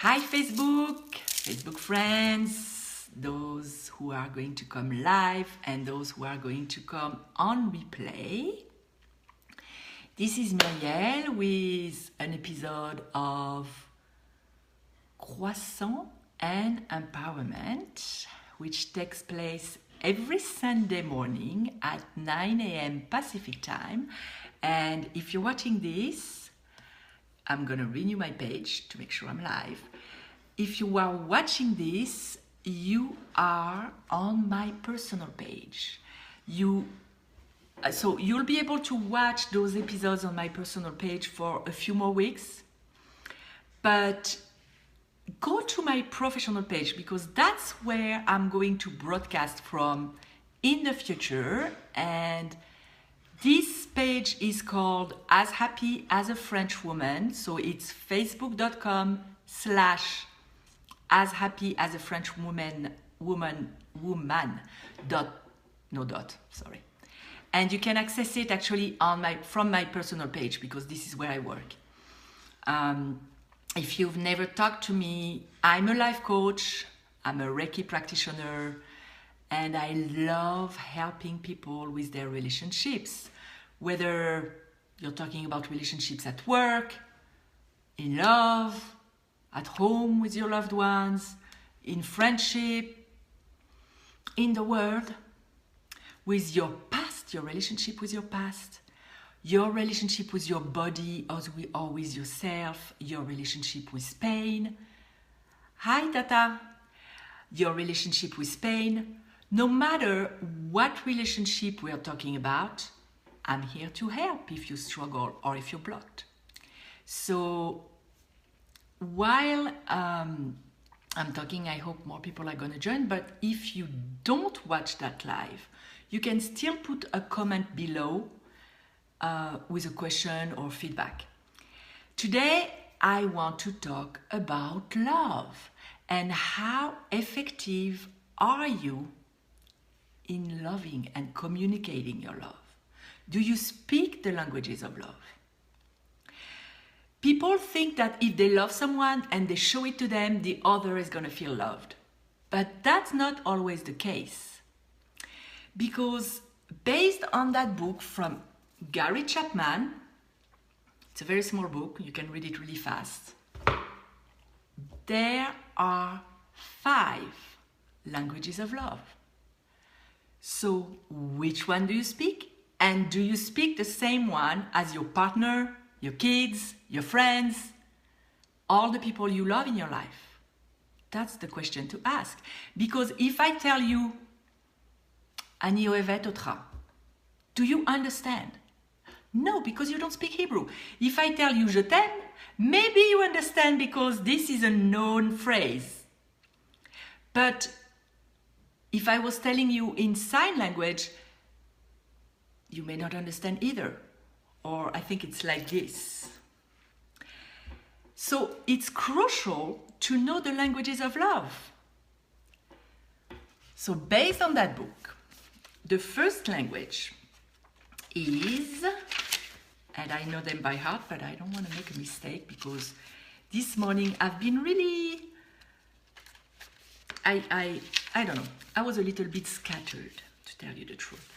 Hi Facebook friends, those who are going to come live and those who are going to come on replay. This is Murielle with an episode of Croissant and Empowerment, which takes place every Sunday morning at 9 a.m. Pacific time. And if you're watching this, I'm gonna renew my page to make sure I'm live. If you are watching this, you are on my personal page. So you'll be able to watch those episodes on my personal page for a few more weeks. But go to my professional page because that's where I'm going to broadcast from in the future. And this page is called As Happy as a French Woman. So it's facebook.com/as happy as a French woman sorry. And you can access it actually from my personal page because this is where I work. If you've never talked to me, I'm a life coach, I'm a Reiki practitioner, and I love helping people with their relationships. Whether you're talking about relationships at work, in love, at home with your loved ones, in friendship, in the world, with your past, your relationship with your past, your relationship with your body or with yourself, your relationship with pain. Hi, Tata. Your relationship with pain. No matter what relationship we are talking about, I'm here to help if you struggle or if you're blocked. So while I'm talking, I hope more people are going to join. But if you don't watch that live, you can still put a comment below with a question or feedback. Today, I want to talk about love and how effective are you in loving and communicating your love. Do you speak the languages of love? People think that if they love someone and they show it to them, the other is going to feel loved. But that's not always the case. Because based on that book from Gary Chapman, it's a very small book, you can read it really fast. There are 5 languages of love. So which one do you speak? And do you speak the same one as your partner, your kids, your friends, all the people you love in your life? That's the question to ask. Because if I tell you, Ani ohevet otra, do you understand? No, because you don't speak Hebrew. If I tell you je t'aime, maybe you understand because this is a known phrase. But if I was telling you in sign language, you may not understand either. Or I think it's like this. So it's crucial to know the languages of love. So based on that book, the first language is, and I know them by heart, but I don't want to make a mistake because this morning I've been really, I don't know, I was a little bit scattered, to tell you the truth.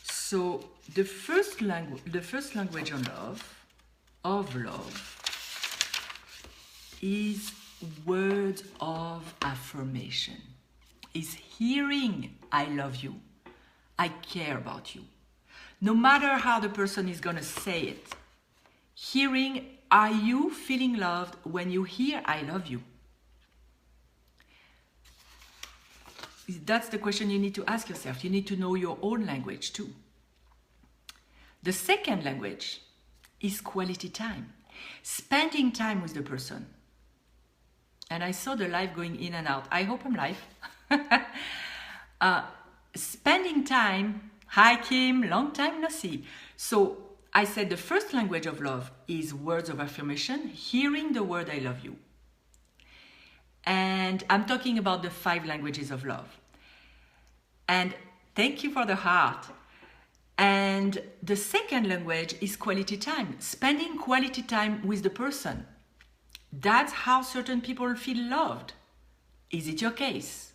So the first language of love is words of affirmation. Is hearing I love you, I care about you. No matter how the person is going to say it. Hearing, are you feeling loved when you hear I love you? That's the question you need to ask yourself. You need to know your own language too. The second language is quality time. Spending time with the person. And I saw the live going in and out. I hope I'm live. Spending time. Hi Kim, long time no see. So I said the first language of love is words of affirmation, hearing the word I love you. And I'm talking about the 5 languages of love. And thank you for the heart. And the second language is quality time, spending quality time with the person. That's how certain people feel loved. Is it your case?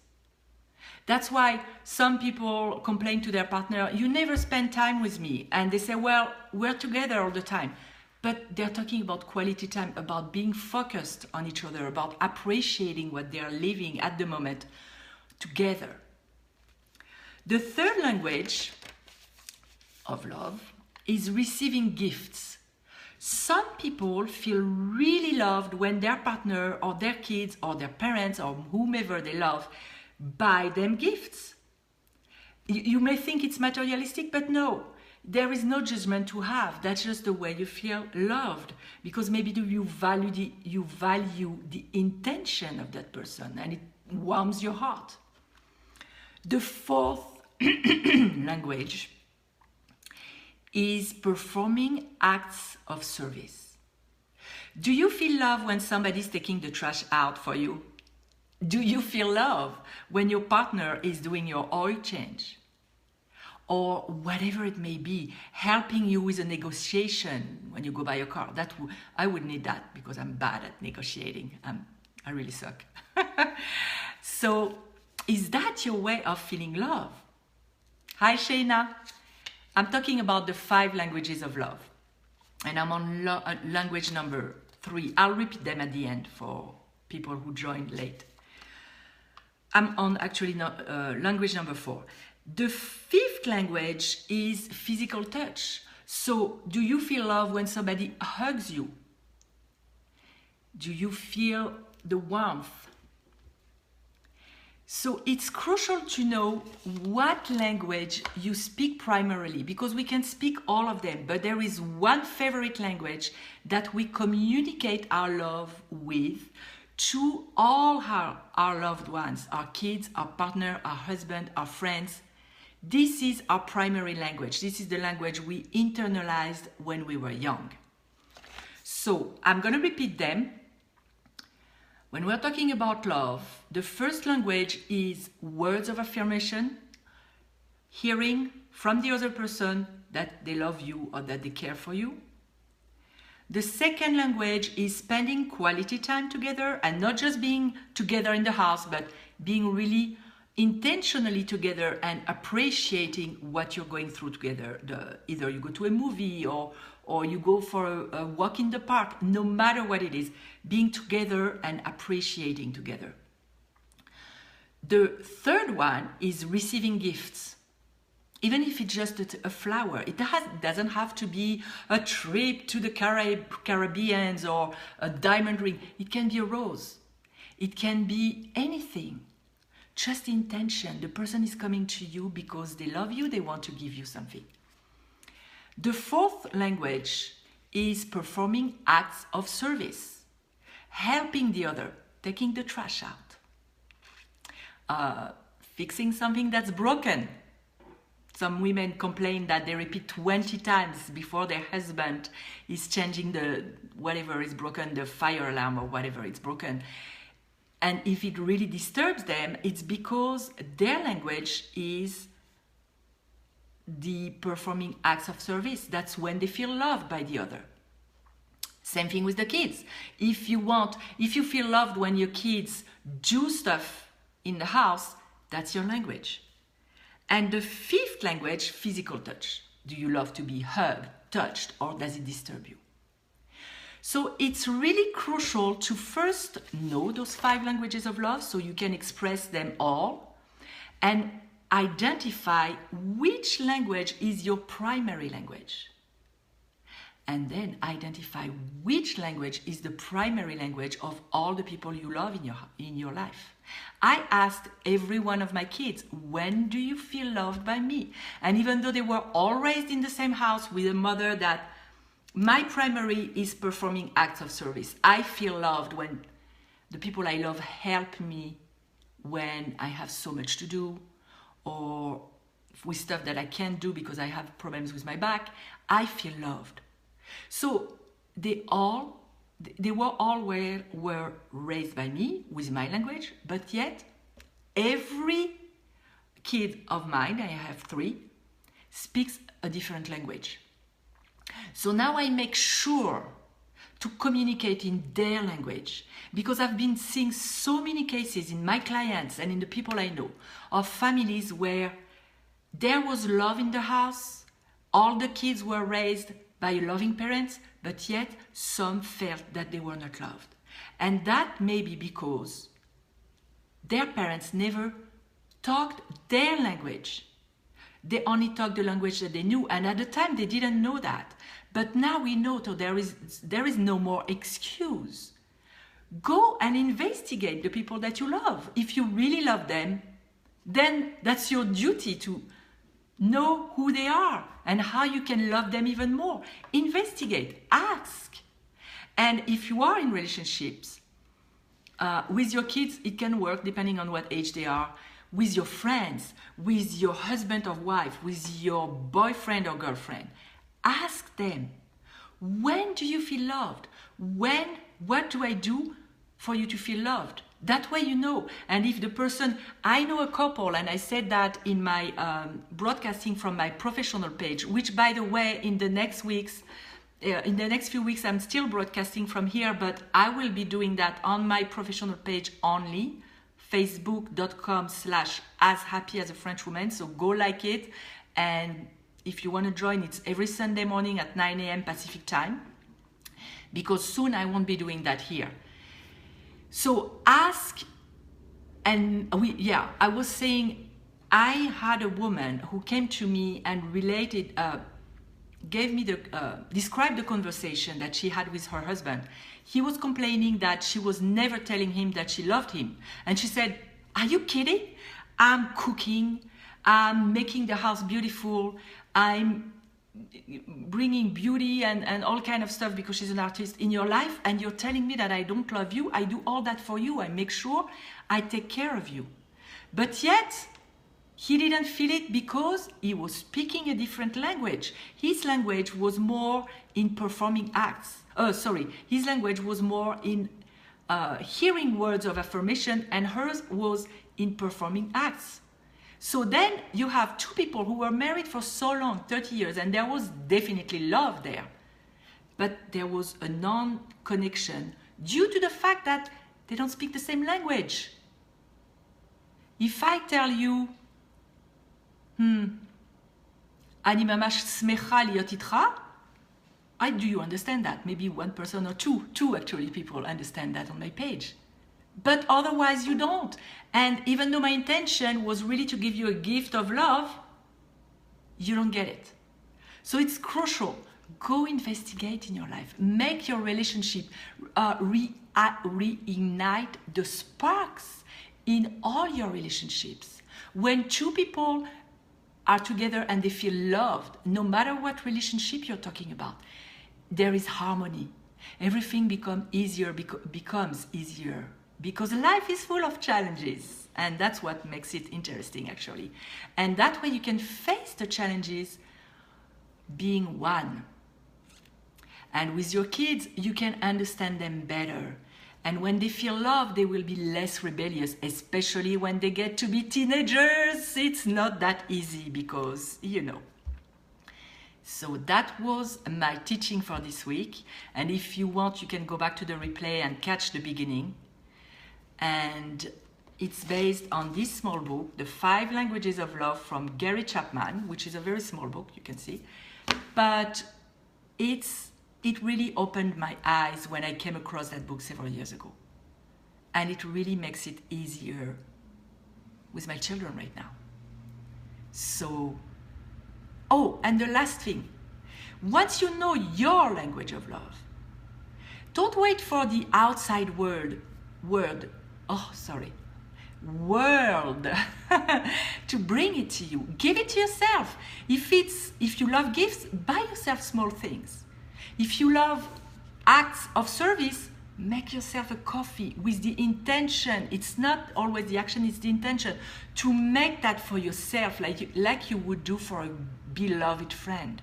That's why some people complain to their partner, you never spend time with me. And they say, well, we're together all the time. But they're talking about quality time, about being focused on each other, about appreciating what they are living at the moment together. The third language of love is receiving gifts. Some people feel really loved when their partner or their kids or their parents or whomever they love buy them gifts. You may think it's materialistic, but no, there is no judgment to have. That's just the way you feel loved, because maybe you value the intention of that person and it warms your heart. The fourth language is performing acts of service. Do you feel love when somebody's taking the trash out for you? Do you feel love when your partner is doing your oil change? Or whatever it may be, helping you with a negotiation when you go buy a car. I would need that because I'm bad at negotiating. I really suck. So, is that your way of feeling love? Hi, Shayna. I'm talking about the 5 languages of love. And I'm on language number 3. I'll repeat them at the end for people who joined late. I'm on language number 4. The 5th language is physical touch. So, do you feel love when somebody hugs you? Do you feel the warmth? So, it's crucial to know what language you speak primarily, because we can speak all of them, but there is one favorite language that we communicate our love with to all our loved ones, our kids, our partner, our husband, our friends. This is our primary language. This is the language we internalized when we were young. So I'm going to repeat them. When we're talking about love, the first language is words of affirmation, hearing from the other person that they love you or that they care for you. The second language is spending quality time together, and not just being together in the house, but being really intentionally together and appreciating what you're going through together. Either you go to a movie or you go for a walk in the park, no matter what it is, being together and appreciating together. The third one is receiving gifts. Even if it's just a flower, it doesn't have to be a trip to the Caribbean or a diamond ring. It can be a rose. It can be anything. Just intention. The person is coming to you because they love you, they want to give you something. The fourth language is performing acts of service. Helping the other, taking the trash out, fixing something that's broken. Some women complain that they repeat 20 times before their husband is changing whatever is broken, the fire alarm or whatever is broken. And if it really disturbs them, it's because their language is the performing acts of service. That's when they feel loved by the other. Same thing with the kids. If you feel loved when your kids do stuff in the house, that's your language. And the fifth language, physical touch. Do you love to be hugged, touched, or does it disturb you? So it's really crucial to first know those 5 languages of love so you can express them all and identify which language is your primary language. And then identify which language is the primary language of all the people you love in your life. I asked every one of my kids, when do you feel loved by me? And even though they were all raised in the same house with a mother that my primary is performing acts of service. I feel loved when the people I love help me when I have so much to do or with stuff that I can't do because I have problems with my back. I feel loved. So they were raised by me with my language, but yet every kid of mine, I have 3, speaks a different language. So now I make sure to communicate in their language. Because I've been seeing so many cases in my clients and in the people I know of families where there was love in the house, all the kids were raised by loving parents, but yet some felt that they were not loved. And that may be because their parents never talked their language. They only talked the language that they knew, and at the time they didn't know that. But now we know, so there is no more excuse. Go and investigate the people that you love. If you really love them, then that's your duty to know who they are and how you can love them even more. Investigate, ask. And if you are in relationships with your kids, it can work depending on what age they are. With your friends, with your husband or wife, with your boyfriend or girlfriend. Ask them, when do you feel loved? What do I do for you to feel loved? That way you know. And if the person, I know a couple, and I said that in my broadcasting from my professional page, which by the way, in the next few weeks, I'm still broadcasting from here, but I will be doing that on my professional page only, facebook.com/ashappyasafrenchwoman. So go like it. And if you want to join, it's every Sunday morning at 9 a.m. Pacific time, because soon I won't be doing that here. So ask, and I was saying, I had a woman who came to me and described the conversation that she had with her husband. He was complaining that she was never telling him that she loved him. And she said, are you kidding? I'm cooking, I'm making the house beautiful, I'm bringing beauty and all kind of stuff because she's an artist in your life, and you're telling me that I don't love you. I do all that for you. I make sure I take care of you. But yet, he didn't feel it because he was speaking a different language. His language was more in performing acts. His language was more in hearing words of affirmation, and hers was in performing acts. So then you have two people who were married for so long, 30 years, and there was definitely love there. But there was a non-connection due to the fact that they don't speak the same language. If I tell you, אני ממש שמחה להיות איתך, do you understand that? Maybe one person or two actually people understand that on my page. But otherwise you don't. And even though my intention was really to give you a gift of love, you don't get it. So it's crucial. Go investigate in your life. Make your relationship, reignite the sparks in all your relationships. When two people are together and they feel loved, no matter what relationship you're talking about, there is harmony. Everything becomes easier because life is full of challenges, and that's what makes it interesting actually. And that way you can face the challenges being one. And with your kids, you can understand them better. And when they feel love, they will be less rebellious, especially when they get to be teenagers. It's not that easy because, So that was my teaching for this week. And if you want, you can go back to the replay and catch the beginning. And it's based on this small book, The 5 Languages of Love from Gary Chapman, which is a very small book, you can see. But it really opened my eyes when I came across that book several years ago. And it really makes it easier with my children right now. So, and the last thing. Once you know your language of love, don't wait for the outside world to bring it to you. Give it to yourself. If you love gifts, buy yourself small things. If you love acts of service, make yourself a coffee with the intention. It's not always the action, it's the intention to make that for yourself, like you would do for a beloved friend.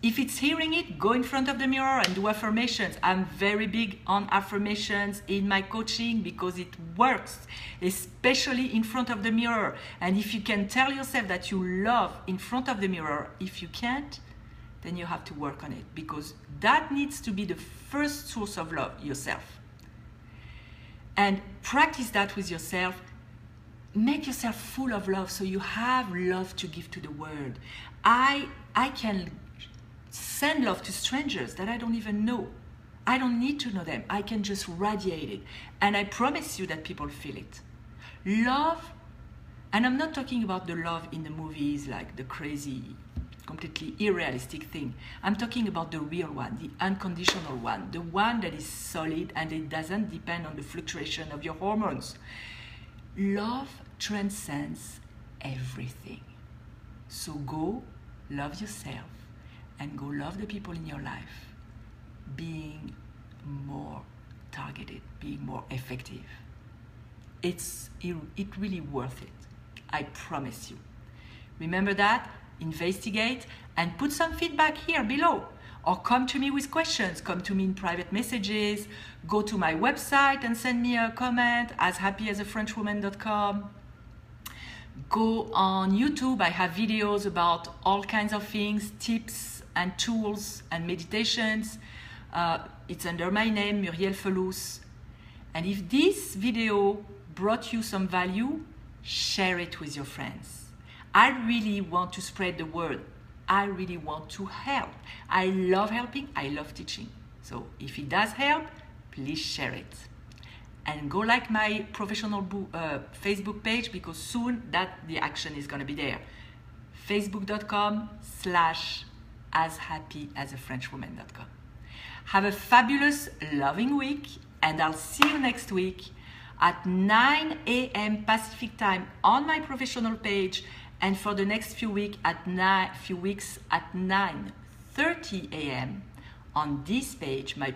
If it's hearing it, go in front of the mirror and do affirmations. I'm very big on affirmations in my coaching because it works, especially in front of the mirror. And if you can tell yourself that you love in front of the mirror, if you can't, then you have to work on it, because that needs to be the first source of love, yourself. And practice that with yourself. Make yourself full of love so you have love to give to the world. I can send love to strangers that I don't even know. I don't need to know them. I can just radiate it. And I promise you that people feel it. Love, and I'm not talking about the love in the movies, like the crazy, completely unrealistic thing. I'm talking about the real one, the unconditional one, the one that is solid and it doesn't depend on the fluctuation of your hormones. Love transcends everything. So go love yourself and go love the people in your life, being more targeted, being more effective. It's really worth it. I promise you. Remember that, investigate, and put some feedback here below. Or come to me with questions, come to me in private messages, go to my website and send me a comment, ashappyasafrenchwoman.com. Go on YouTube, I have videos about all kinds of things, tips and tools and meditations. It's under my name, Murielle. And if this video brought you some value, share it with your friends. I really want to spread the word. I really want to help. I love helping, I love teaching. So if it does help, please share it. And go like my professional Facebook page, because soon the action is gonna be there. facebook.com/ashappyasafrenchwoman.com. Have a fabulous, loving week, and I'll see you next week at 9 a.m. Pacific time on my professional page, and for the next few weeks at 9:30 a.m. on this page, my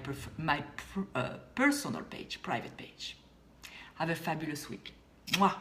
personal page, private page. Have a fabulous week. Mwah.